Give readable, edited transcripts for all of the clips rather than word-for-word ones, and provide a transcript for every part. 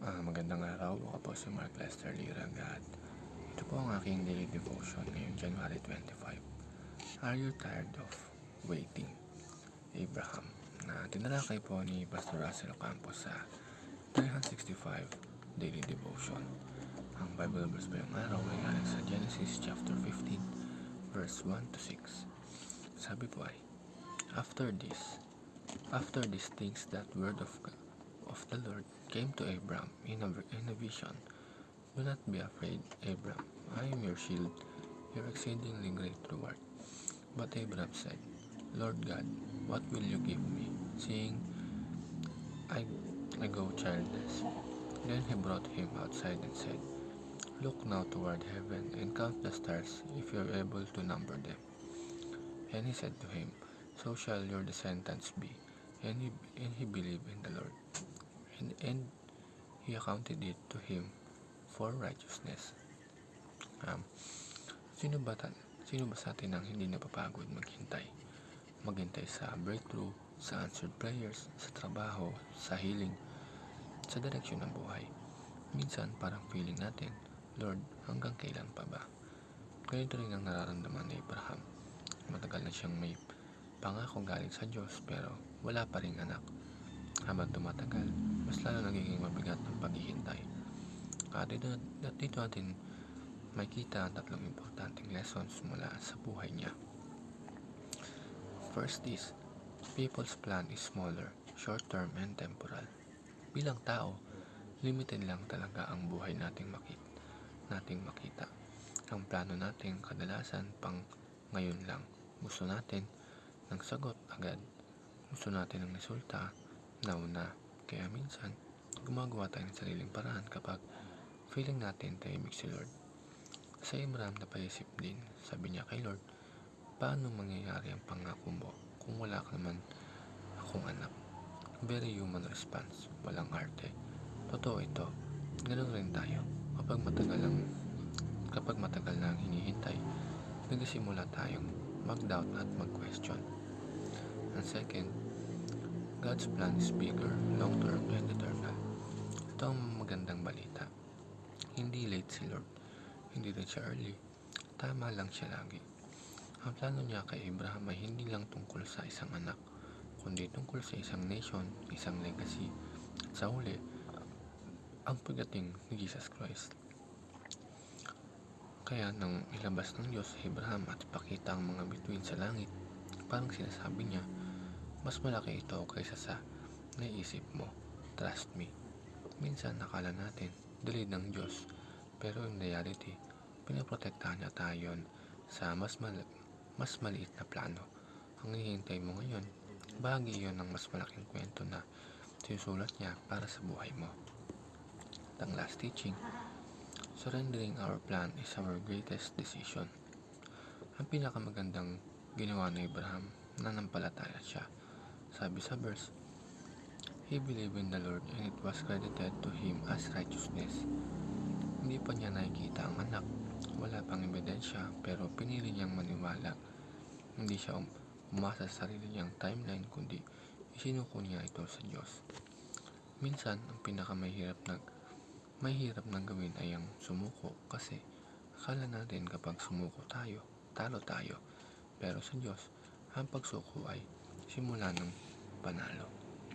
Magandang araw, ako po si Mark Lester Lirag at ito po ang aking daily devotion ngayong January 25. Are you tired of waiting? Abraham, na tinalakay po ni Pastor Russell Campos sa 365 Daily Devotion. Ang Bible verse po yung araw ay galing sa Genesis chapter 15 verse 1 to 6. Sabi po ay, After these things, that word of the Lord came to Abram in a vision. Do not be afraid, Abram. I am your shield, your exceedingly great reward. But Abram said, Lord God, what will you give me, seeing I go childless? Then he brought him outside and said, Look now toward heaven and count the stars, if you are able to number them. And he said to him, So shall your descendants be. And he believed in the Lord, and he accounted it to him for righteousness. Sino ba sa atin ang hindi napapagod maghintay sa breakthrough, sa answered prayers, sa trabaho, sa healing, sa direksyon ng buhay? Minsan parang feeling natin, Lord, hanggang kailan pa ba? Ganito rin ang nararamdaman ni Abraham. Matagal na siyang may pangako galing sa Diyos pero wala pa ring anak. Habang tumatagal, mas lalo nagiging mabigat ang paghihintay. At dito natin makita ang tatlong importanteng lessons mula sa buhay niya. First is, people's plan is smaller, short-term, and temporal. Bilang tao, limited lang talaga ang buhay nating makita. Ang plano natin kadalasan pang ngayon lang. Gusto natin ng sagot agad. Gusto natin ng resulta nauna. Kaya minsan, gumagawa tayo ng sariling paraan kapag feeling natin tahimik si Lord. Sa Abraham napaisip din, sabi niya kay Lord, paano mangyayari ang pangako mo kung wala ka naman akong anak? Very human response, walang arte. Totoo ito, ganoon rin tayo. Kapag matagal na ang hinihintay, nagsimula tayong mag-doubt at mag-question. And second, God's plan is bigger, long-term, and eternal. Ito ang magandang balita. Hindi late si Lord, hindi rin siya early. Tama lang siya lagi. Ang plano niya kay Abraham ay hindi lang tungkol sa isang anak, kundi tungkol sa isang nation, isang legacy, at sa huli, ang pagdating ni Jesus Christ. Kaya nang ilabas ng Diyos si Abraham at ipakita ang mga bituin sa langit, parang sinasabi niya, mas malaki ito kaysa sa naisip mo. Trust me. Minsan nakala natin, delayed ng Diyos, pero in reality, pinaprotektahan niya tayo sa mas maliit na plano. Ang hinihintay mo ngayon, bahagi iyon ng mas malaking kwento na sinusulat niya para sa buhay mo. At ang last teaching, surrendering our plan is our greatest decision. Ang pinakamagandang ginawa ni Abraham, nanampalataya siya. Sabi sa verse, He believed in the Lord and it was credited to him as righteousness. Hindi pa niya nakikita ang anak, wala pang ebidensya, pero pinili niyang maniwala. Hindi siya umasa sa sarili niyang timeline, kundi isinuko niya ito sa Diyos. Minsan, ang pinakamahirap na gawin ay ang sumuko kasi akala natin kapag sumuko tayo, talo tayo. Pero sa Diyos, ang pagsuko ay simula ng panalo.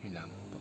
Yun lamang po.